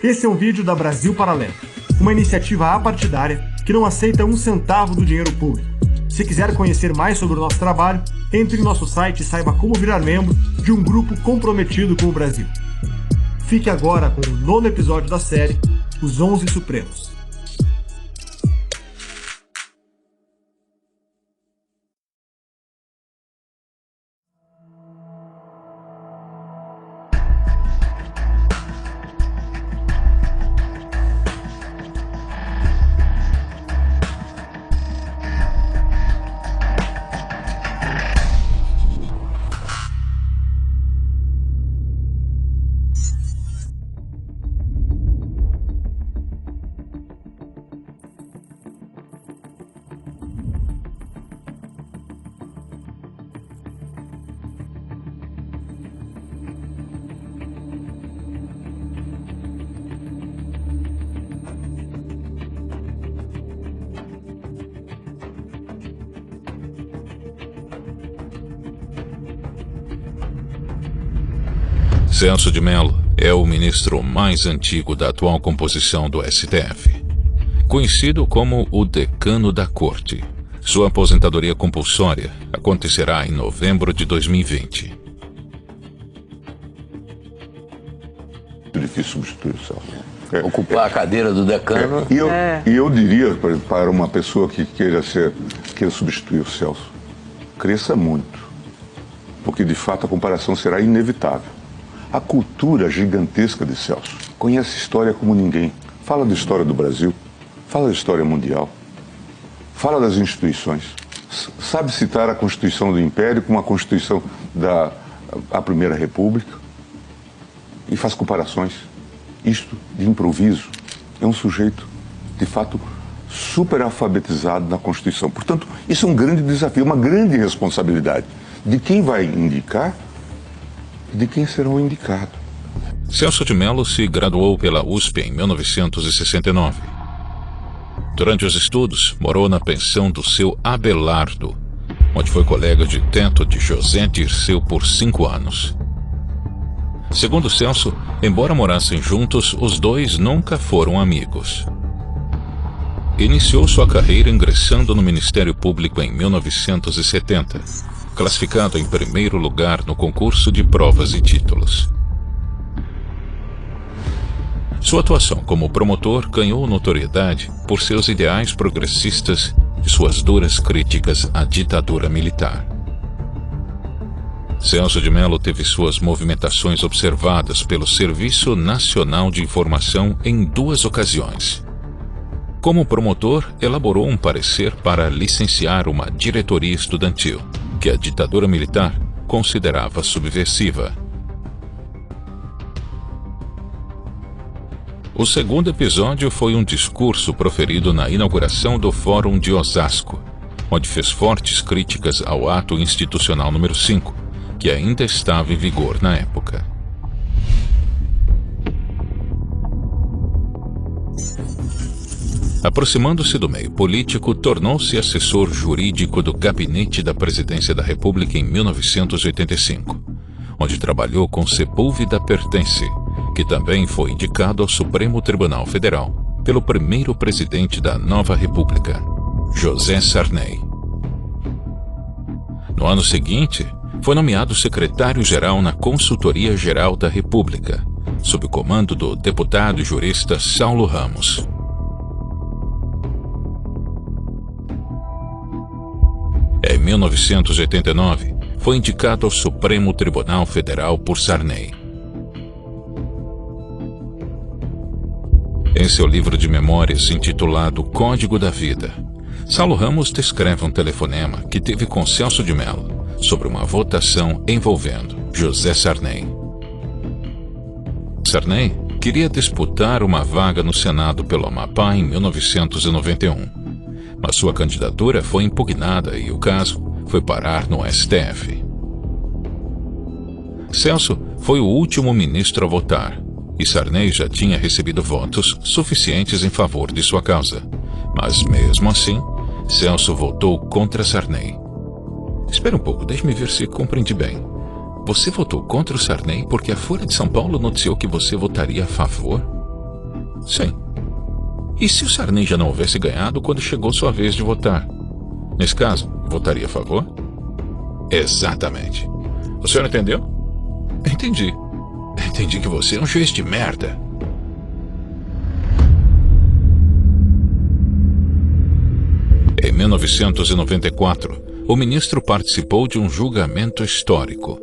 Esse é um vídeo da Brasil Paralelo, uma iniciativa apartidária que não aceita um centavo do dinheiro público. Se quiser conhecer mais sobre o nosso trabalho, entre em nosso site e saiba como virar membro de um grupo comprometido com o Brasil. Fique agora com o 9º episódio da série Os 11 Supremos. Celso de Mello é o ministro mais antigo da atual composição do STF. Conhecido como o decano da corte, sua aposentadoria compulsória acontecerá em novembro de 2020. Muito difícil substituir o Celso. Ocupar a cadeira do decano. E eu diria para uma pessoa que queira substituir o Celso, cresça muito, porque de fato a comparação será inevitável. A cultura gigantesca de Celso conhece a história como ninguém. Fala da história do Brasil, fala da história mundial, fala das instituições. Sabe citar a Constituição do Império com a Constituição da Primeira República e faz comparações. Isto de improviso. É um sujeito, de fato, super alfabetizado na Constituição. Portanto, isso é um grande desafio, uma grande responsabilidade de quem vai indicar, de quem será o indicado. Celso de Mello se graduou pela USP em 1969. Durante os estudos, morou na pensão do seu Abelardo, onde foi colega de teto de José Dirceu por 5 anos. Segundo Celso, embora morassem juntos, os dois nunca foram amigos. Iniciou sua carreira ingressando no Ministério Público em 1970, classificado em primeiro lugar no concurso de provas e títulos. Sua atuação como promotor ganhou notoriedade por seus ideais progressistas e suas duras críticas à ditadura militar. Celso de Mello teve suas movimentações observadas pelo Serviço Nacional de Informação em 2 ocasiões. Como promotor, elaborou um parecer para licenciar uma diretoria estudantil, que a ditadura militar considerava subversiva. O segundo episódio foi um discurso proferido na inauguração do Fórum de Osasco, onde fez fortes críticas ao Ato Institucional número 5, que ainda estava em vigor na época. Aproximando-se do meio político, tornou-se assessor jurídico do Gabinete da Presidência da República em 1985, onde trabalhou com Sepúlveda Pertence, que também foi indicado ao Supremo Tribunal Federal pelo primeiro presidente da nova República, José Sarney. No ano seguinte, foi nomeado secretário-geral na Consultoria Geral da República, sob o comando do deputado e jurista Saulo Ramos. Em 1989, foi indicado ao Supremo Tribunal Federal por Sarney. Em seu livro de memórias intitulado Código da Vida, Saulo Ramos descreve um telefonema que teve com Celso de Mello sobre uma votação envolvendo José Sarney. Sarney queria disputar uma vaga no Senado pelo Amapá em 1991. Mas sua candidatura foi impugnada e o caso foi parar no STF. Celso foi o último ministro a votar, e Sarney já tinha recebido votos suficientes em favor de sua causa. Mas mesmo assim, Celso votou contra Sarney. Espera um pouco, deixe-me ver se compreendi bem. Você votou contra o Sarney porque a Folha de São Paulo noticiou que você votaria a favor? Sim. E se o Sarney já não houvesse ganhado quando chegou sua vez de votar? Nesse caso, votaria a favor? Exatamente. O senhor entendeu? Entendi. Entendi que você é um juiz de merda. Em 1994, o ministro participou de um julgamento histórico.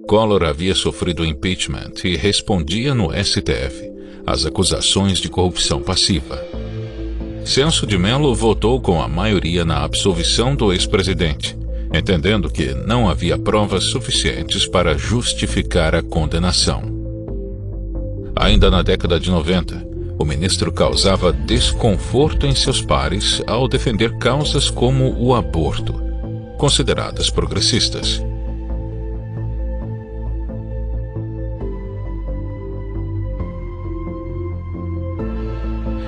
Collor havia sofrido impeachment e respondia no STF às acusações de corrupção passiva. Celso de Mello votou com a maioria na absolvição do ex-presidente, entendendo que não havia provas suficientes para justificar a condenação. Ainda na década de 90, o ministro causava desconforto em seus pares ao defender causas como o aborto, consideradas progressistas.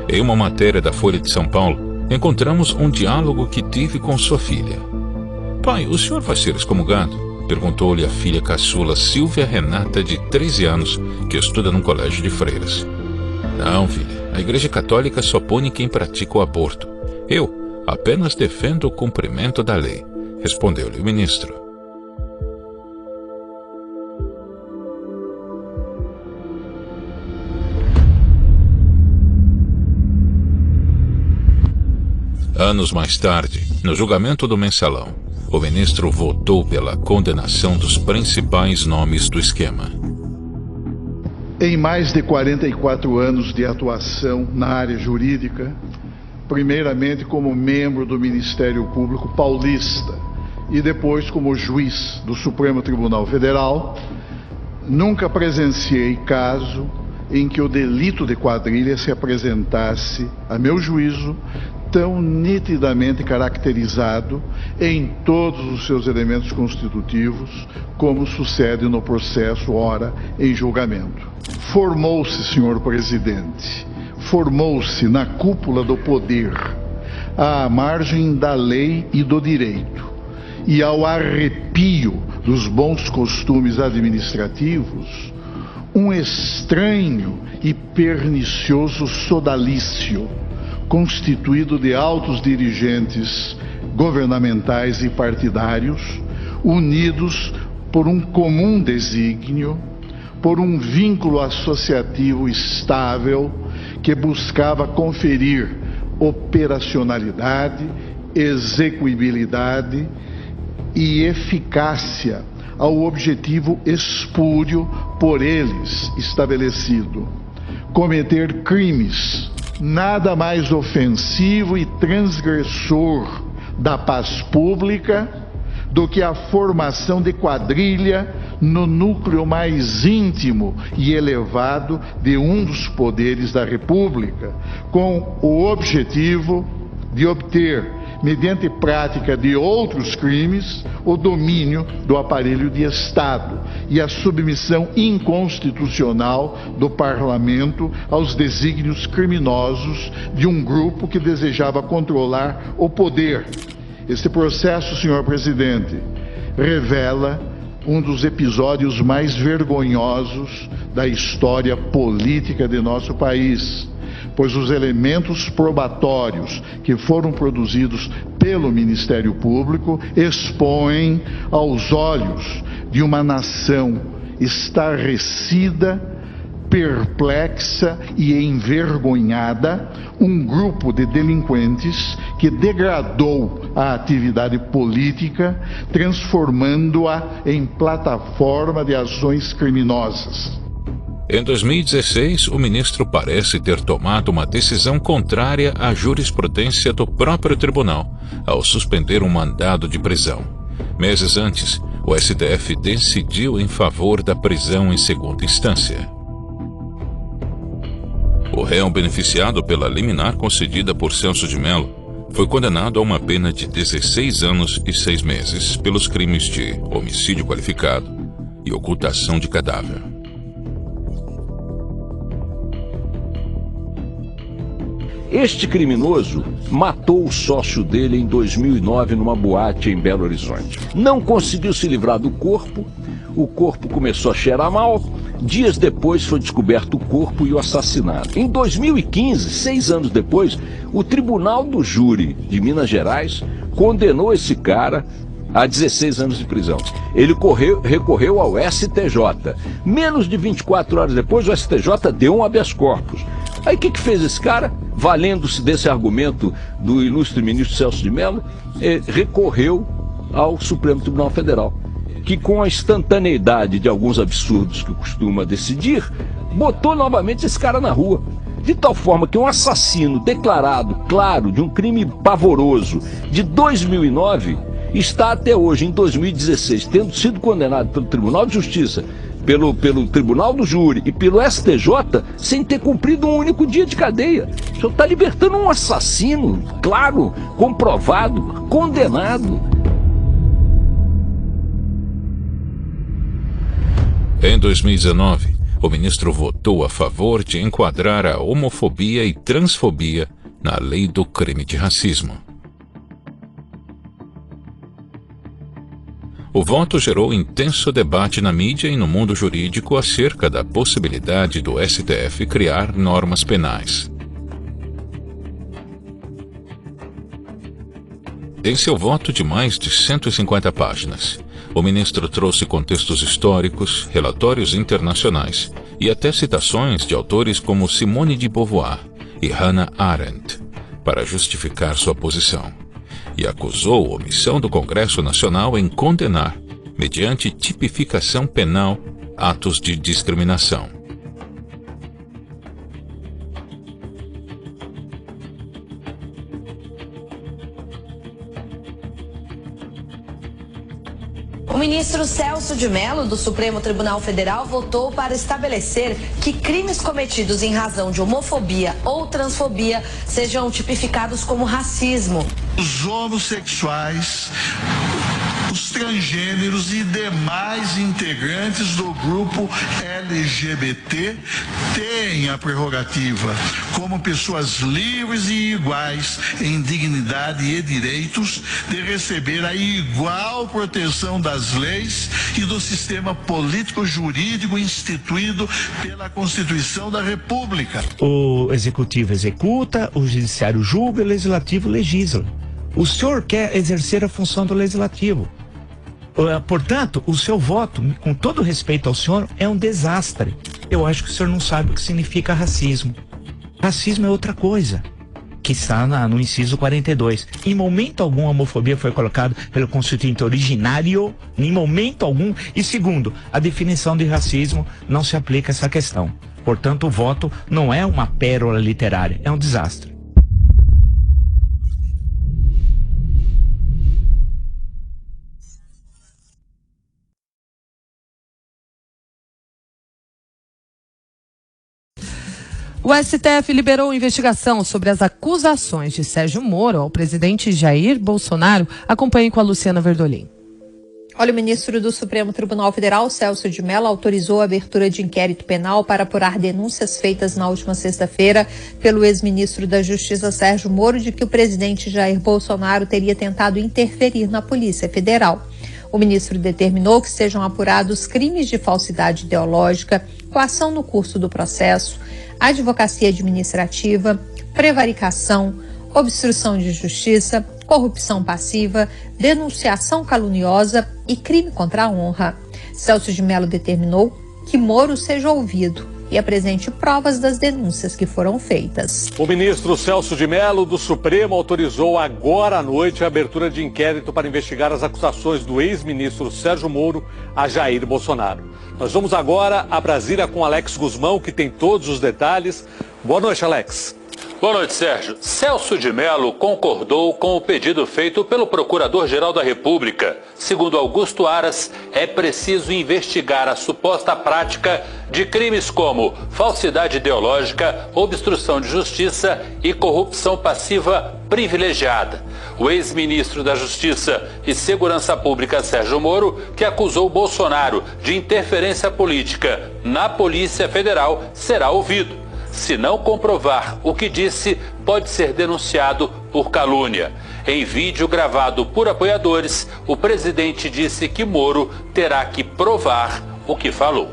Em uma matéria da Folha de São Paulo, encontramos um diálogo que tive com sua filha. "Pai, o senhor vai ser excomungado?" perguntou-lhe a filha caçula Silvia Renata, de 13 anos, que estuda num colégio de freiras. "Não, filha, a Igreja Católica só pune quem pratica o aborto. Eu apenas defendo o cumprimento da lei", respondeu-lhe o ministro. Anos mais tarde, no julgamento do Mensalão, o ministro votou pela condenação dos principais nomes do esquema. Em mais de 44 anos de atuação na área jurídica, primeiramente como membro do Ministério Público Paulista e depois como juiz do Supremo Tribunal Federal, nunca presenciei caso em que o delito de quadrilha se apresentasse, a meu juízo, tão nitidamente caracterizado em todos os seus elementos constitutivos, como sucede no processo ora em julgamento. Formou-se, senhor presidente, formou-se na cúpula do poder, à margem da lei e do direito, e ao arrepio dos bons costumes administrativos, um estranho e pernicioso sodalício, constituído de altos dirigentes governamentais e partidários, unidos por um comum desígnio, por um vínculo associativo estável que buscava conferir operacionalidade, execuibilidade e eficácia ao objetivo espúrio por eles estabelecido: cometer crimes nada mais ofensivo e transgressor da paz pública do que a formação de quadrilha no núcleo mais íntimo e elevado de um dos poderes da República, com o objetivo de obter, mediante prática de outros crimes, o domínio do aparelho de Estado e a submissão inconstitucional do Parlamento aos desígnios criminosos de um grupo que desejava controlar o poder. Este processo, senhor presidente, revela um dos episódios mais vergonhosos da história política de nosso país, pois os elementos probatórios que foram produzidos pelo Ministério Público expõem aos olhos de uma nação estarrecida, perplexa e envergonhada, um grupo de delinquentes que degradou a atividade política, transformando-a em plataforma de ações criminosas. Em 2016, o ministro parece ter tomado uma decisão contrária à jurisprudência do próprio tribunal, ao suspender um mandado de prisão. Meses antes, o STF decidiu em favor da prisão em segunda instância. O réu beneficiado pela liminar concedida por Celso de Mello foi condenado a uma pena de 16 anos e 6 meses pelos crimes de homicídio qualificado e ocultação de cadáver. Este criminoso matou o sócio dele em 2009 numa boate em Belo Horizonte. Não conseguiu se livrar do corpo, o corpo começou a cheirar mal Dias depois foi descoberto o corpo e o assassinato. Em 2015, 6 anos depois, o Tribunal do Júri de Minas Gerais condenou esse cara a 16 anos de prisão. Ele recorreu ao STJ. Menos de 24 horas depois, o STJ deu um habeas corpus. Aí o que fez esse cara? Valendo-se desse argumento do ilustre ministro Celso de Mello, recorreu ao Supremo Tribunal Federal, que com a instantaneidade de alguns absurdos que costuma decidir, botou novamente esse cara na rua. De tal forma que um assassino declarado, claro, de um crime pavoroso, de 2009, está até hoje, em 2016, tendo sido condenado pelo Tribunal de Justiça, pelo Tribunal do Júri e pelo STJ, sem ter cumprido um único dia de cadeia. O senhor está libertando um assassino, claro, comprovado, condenado. Em 2019, o ministro votou a favor de enquadrar a homofobia e transfobia na lei do crime de racismo. O voto gerou intenso debate na mídia e no mundo jurídico acerca da possibilidade do STF criar normas penais. Em seu voto de mais de 150 páginas, o ministro trouxe contextos históricos, relatórios internacionais e até citações de autores como Simone de Beauvoir e Hannah Arendt para justificar sua posição, e acusou a omissão do Congresso Nacional em condenar, mediante tipificação penal, atos de discriminação. O ministro Celso de Mello, do Supremo Tribunal Federal, votou para estabelecer que crimes cometidos em razão de homofobia ou transfobia sejam tipificados como racismo. Os homossexuais, os transgêneros e demais integrantes do grupo LGBT têm a prerrogativa, como pessoas livres e iguais em dignidade e direitos, de receber a igual proteção das leis e do sistema político-jurídico instituído pela Constituição da República. O Executivo executa, o Judiciário julga, o Legislativo legisla. O senhor quer exercer a função do Legislativo. Portanto, o seu voto, com todo respeito ao senhor, é um desastre. Eu acho que o senhor não sabe o que significa racismo. Racismo é outra coisa, que está no inciso 42. Em momento algum a homofobia foi colocada pelo Constituinte originário, em momento algum. E segundo, a definição de racismo não se aplica a essa questão. Portanto, o voto não é uma pérola literária, é um desastre. O STF liberou investigação sobre as acusações de Sérgio Moro ao presidente Jair Bolsonaro. Acompanhe com a Luciana Verdolim. Olha, o ministro do Supremo Tribunal Federal, Celso de Mello, autorizou a abertura de inquérito penal para apurar denúncias feitas na última sexta-feira pelo ex-ministro da Justiça, Sérgio Moro, de que o presidente Jair Bolsonaro teria tentado interferir na Polícia Federal. O ministro determinou que sejam apurados crimes de falsidade ideológica, coação no curso do processo, advocacia administrativa, prevaricação, obstrução de justiça, corrupção passiva, denunciação caluniosa e crime contra a honra. Celso de Mello determinou que Moro seja ouvido e apresente provas das denúncias que foram feitas. O ministro Celso de Mello, do Supremo, autorizou agora à noite a abertura de inquérito para investigar as acusações do ex-ministro Sérgio Moro a Jair Bolsonaro. Nós vamos agora a Brasília com Alex Guzmão, que tem todos os detalhes. Boa noite, Alex. Boa noite, Sérgio. Celso de Mello concordou com o pedido feito pelo Procurador-Geral da República. Segundo Augusto Aras, é preciso investigar a suposta prática de crimes como falsidade ideológica, obstrução de justiça e corrupção passiva privilegiada. O ex-ministro da Justiça e Segurança Pública, Sérgio Moro, que acusou Bolsonaro de interferência política na Polícia Federal, será ouvido. Se não comprovar o que disse, pode ser denunciado por calúnia. Em vídeo gravado por apoiadores, o presidente disse que Moro terá que provar o que falou.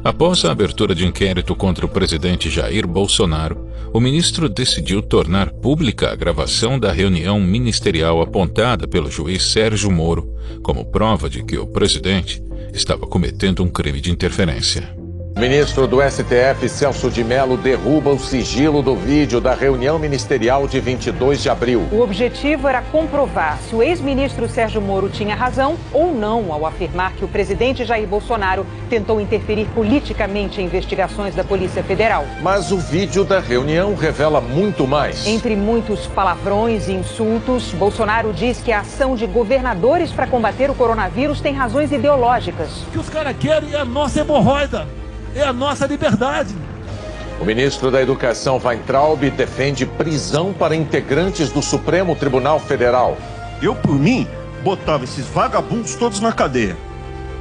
Após a abertura de inquérito contra o presidente Jair Bolsonaro, o ministro decidiu tornar pública a gravação da reunião ministerial apontada pelo juiz Sérgio Moro como prova de que o presidente estava cometendo um crime de interferência. O ministro do STF, Celso de Mello, derruba o sigilo do vídeo da reunião ministerial de 22 de abril. O objetivo era comprovar se o ex-ministro Sérgio Moro tinha razão ou não ao afirmar que o presidente Jair Bolsonaro tentou interferir politicamente em investigações da Polícia Federal. Mas o vídeo da reunião revela muito mais. Entre muitos palavrões e insultos, Bolsonaro diz que a ação de governadores para combater o coronavírus tem razões ideológicas. O que os caras querem é a nossa hemorroida. É a nossa liberdade. O ministro da Educação, Weintraub, defende prisão para integrantes do Supremo Tribunal Federal. Eu, por mim, botava esses vagabundos todos na cadeia,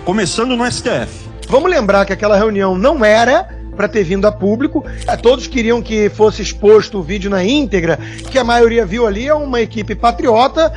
começando no STF. Vamos lembrar que aquela reunião não era para ter vindo a público. Todos queriam que fosse exposto o vídeo na íntegra, que a maioria viu ali é uma equipe patriota,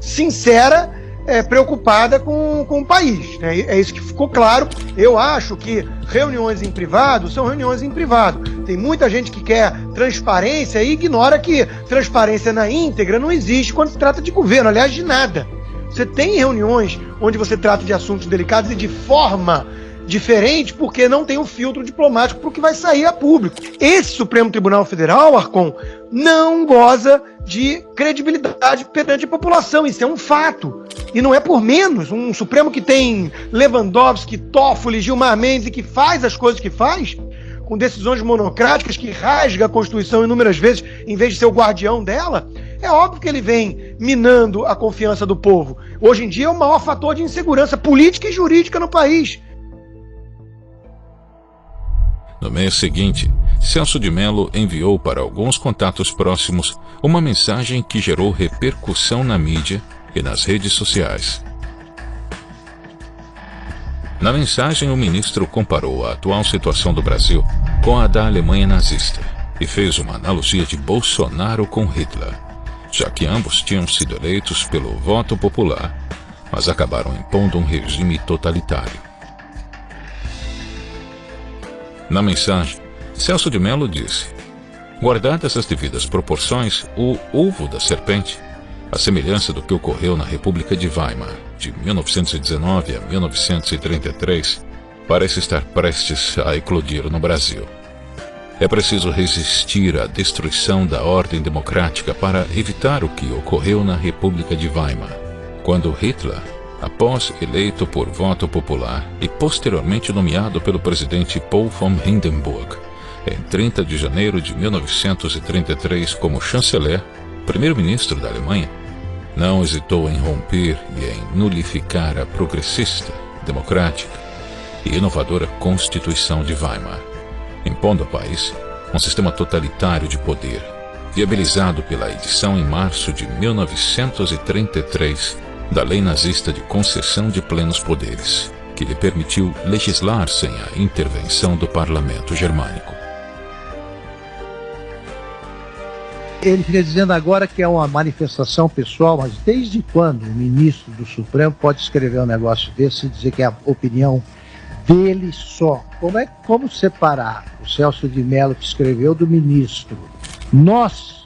sincera, preocupada com o país. É isso que ficou claro. Eu acho que reuniões em privado são reuniões em privado. Tem muita gente que quer transparência e ignora que transparência na íntegra não existe quando se trata de governo, aliás, de nada. Você tem reuniões onde você trata de assuntos delicados e de forma diferente porque não tem um filtro diplomático para o que vai sair a público. Esse Supremo Tribunal Federal, Arcon, não goza de credibilidade perante a população. Isso é um fato. E não é por menos. Um Supremo que tem Lewandowski, Toffoli, Gilmar Mendes e que faz as coisas que faz, com decisões monocráticas, que rasga a Constituição inúmeras vezes em vez de ser o guardião dela, é óbvio que ele vem minando a confiança do povo. Hoje em dia é o maior fator de insegurança política e jurídica no país. No mês seguinte, Celso de Mello enviou para alguns contatos próximos uma mensagem que gerou repercussão na mídia e nas redes sociais. Na mensagem, o ministro comparou a atual situação do Brasil com a da Alemanha nazista e fez uma analogia de Bolsonaro com Hitler, já que ambos tinham sido eleitos pelo voto popular, mas acabaram impondo um regime totalitário. Na mensagem, Celso de Mello disse: guardadas as devidas proporções, o ovo da serpente, a semelhança do que ocorreu na República de Weimar, de 1919 a 1933, parece estar prestes a eclodir no Brasil. É preciso resistir à destruição da ordem democrática para evitar o que ocorreu na República de Weimar, quando Hitler, após eleito por voto popular e posteriormente nomeado pelo presidente Paul von Hindenburg, em 30 de janeiro de 1933 como chanceler, primeiro-ministro da Alemanha, não hesitou em romper e em nulificar a progressista, democrática e inovadora Constituição de Weimar, impondo ao país um sistema totalitário de poder, viabilizado pela edição em março de 1933 da lei nazista de concessão de plenos poderes, que lhe permitiu legislar sem a intervenção do parlamento germânico. Ele fica dizendo agora que é uma manifestação pessoal, mas desde quando o ministro do Supremo pode escrever um negócio desse e dizer que é a opinião dele só? Como separar o Celso de Mello que escreveu do ministro? Nós,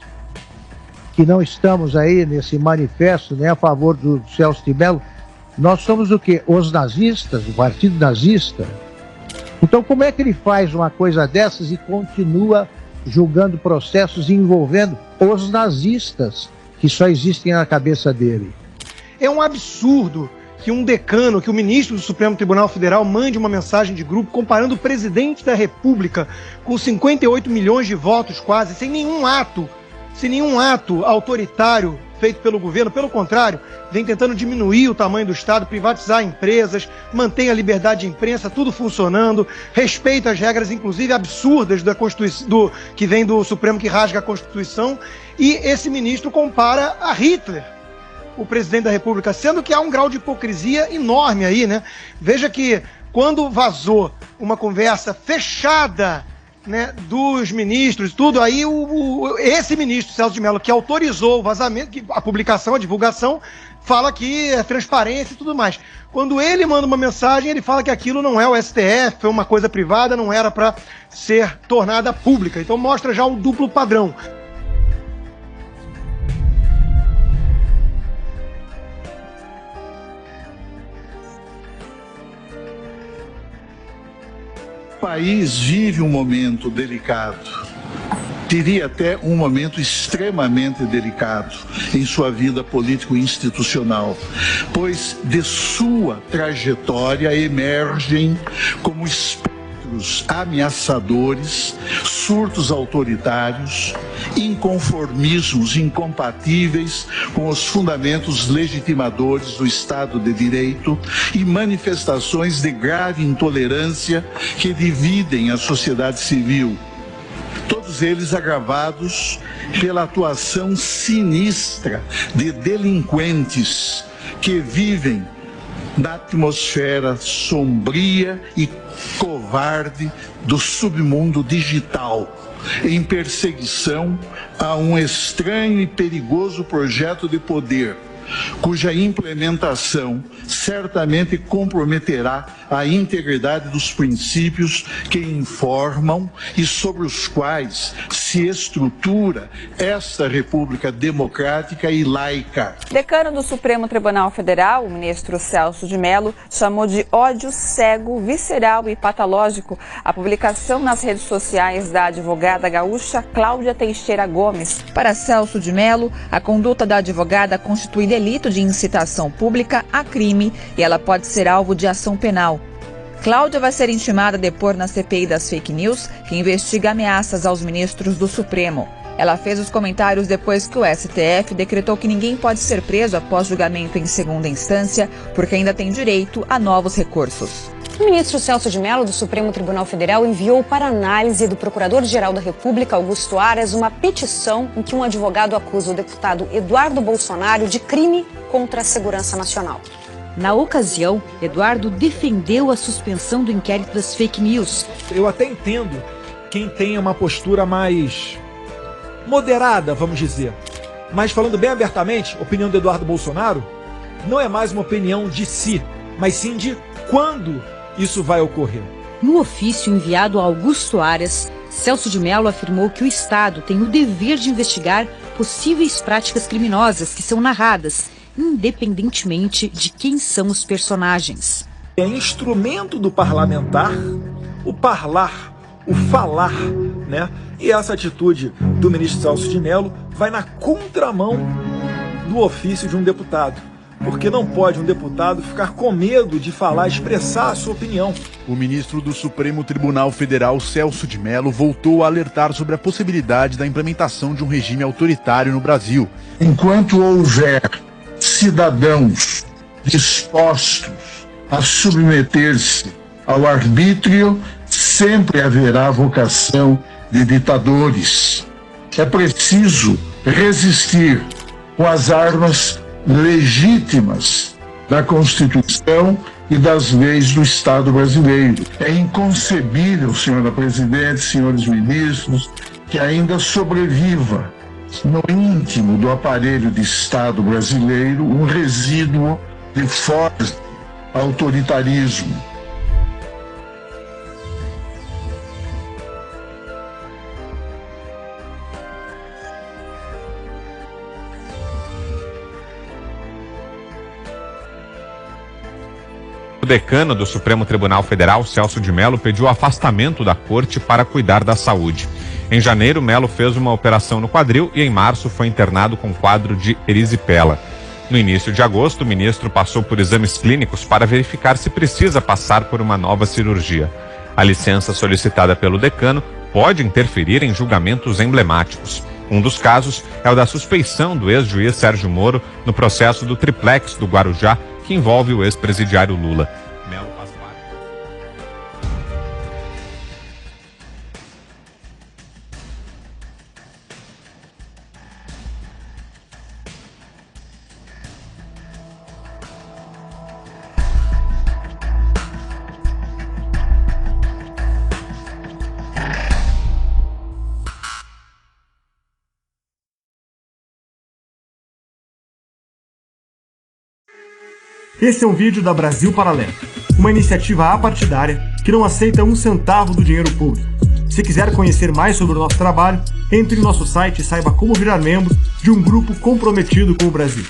que não estamos aí nesse manifesto nem a favor do Celso de Mello, nós somos o quê? Os nazistas, o partido nazista. Então como é que ele faz uma coisa dessas e continua julgando processos envolvendo os nazistas que só existem na cabeça dele? É um absurdo que um decano, que o ministro do Supremo Tribunal Federal mande uma mensagem de grupo comparando o presidente da República com 58 milhões de votos quase, sem nenhum ato autoritário feito pelo governo. Pelo contrário, vem tentando diminuir o tamanho do Estado, privatizar empresas, mantém a liberdade de imprensa, tudo funcionando, respeita as regras, inclusive absurdas da Constituição, que vem do Supremo, que rasga a Constituição, e esse ministro compara a Hitler, o presidente da República, sendo que há um grau de hipocrisia enorme aí, né? Veja que quando vazou uma conversa fechada né, dos ministros, tudo, aí esse ministro, Celso de Mello, que autorizou o vazamento, a publicação, a divulgação, fala que é transparência e tudo mais. Quando ele manda uma mensagem, ele fala que aquilo não é o STF, é uma coisa privada, não era para ser tornada pública. Então mostra já um duplo padrão. O país vive um momento delicado, diria até um momento extremamente delicado em sua vida político-institucional, pois de sua trajetória emergem como espectros ameaçadores, surtos autoritários, inconformismos incompatíveis com os fundamentos legitimadores do Estado de Direito e manifestações de grave intolerância que dividem a sociedade civil. Todos eles agravados pela atuação sinistra de delinquentes que vivem na atmosfera sombria e covarde do submundo digital, em perseguição a um estranho e perigoso projeto de poder, cuja implementação certamente comprometerá a integridade dos princípios que informam e sobre os quais se estrutura esta República democrática e laica. Decano do Supremo Tribunal Federal, o ministro Celso de Mello, chamou de ódio cego, visceral e patológico a publicação nas redes sociais da advogada gaúcha Cláudia Teixeira Gomes. Para Celso de Mello, a conduta da advogada constitui delito de incitação pública a crime e ela pode ser alvo de ação penal. Cláudia vai ser intimada a depor na CPI das fake news, que investiga ameaças aos ministros do Supremo. Ela fez os comentários depois que o STF decretou que ninguém pode ser preso após julgamento em segunda instância, porque ainda tem direito a novos recursos. O ministro Celso de Mello, do Supremo Tribunal Federal, enviou para análise do Procurador-Geral da República, Augusto Aras, uma petição em que um advogado acusa o deputado Eduardo Bolsonaro de crime contra a segurança nacional. Na ocasião, Eduardo defendeu a suspensão do inquérito das fake news. Eu até entendo quem tem uma postura mais moderada, vamos dizer. Mas falando bem abertamente, a opinião do Eduardo Bolsonaro não é mais uma opinião de si, mas sim de quando isso vai ocorrer. No ofício enviado a Augusto Aras, Celso de Mello afirmou que o Estado tem o dever de investigar possíveis práticas criminosas que são narradas, independentemente de quem são os personagens. É instrumento do parlamentar o parlar, o falar, né? E essa atitude do ministro Celso de Mello vai na contramão do ofício de um deputado. Porque não pode um deputado ficar com medo de falar, expressar a sua opinião. O ministro do Supremo Tribunal Federal, Celso de Mello, voltou a alertar sobre a possibilidade da implementação de um regime autoritário no Brasil. Enquanto houver cidadãos dispostos a submeter-se ao arbítrio, sempre haverá vocação de ditadores. É preciso resistir com as armas legítimas da Constituição e das leis do Estado brasileiro. É inconcebível, senhora presidente, senhores ministros, que ainda sobreviva no íntimo do aparelho de Estado brasileiro um resíduo de forte autoritarismo. O decano do Supremo Tribunal Federal, Celso de Mello, pediu o afastamento da corte para cuidar da saúde. Em janeiro, Mello fez uma operação no quadril e em março foi internado com quadro de erisipela. No início de agosto, o ministro passou por exames clínicos para verificar se precisa passar por uma nova cirurgia. A licença solicitada pelo decano pode interferir em julgamentos emblemáticos. Um dos casos é o da suspeição do ex-juiz Sérgio Moro no processo do triplex do Guarujá, que envolve o ex-presidiário Lula. Mello faz parte. Esse é um vídeo da Brasil Paralelo, uma iniciativa apartidária que não aceita um centavo do dinheiro público. Se quiser conhecer mais sobre o nosso trabalho, entre no nosso site e saiba como virar membro de um grupo comprometido com o Brasil.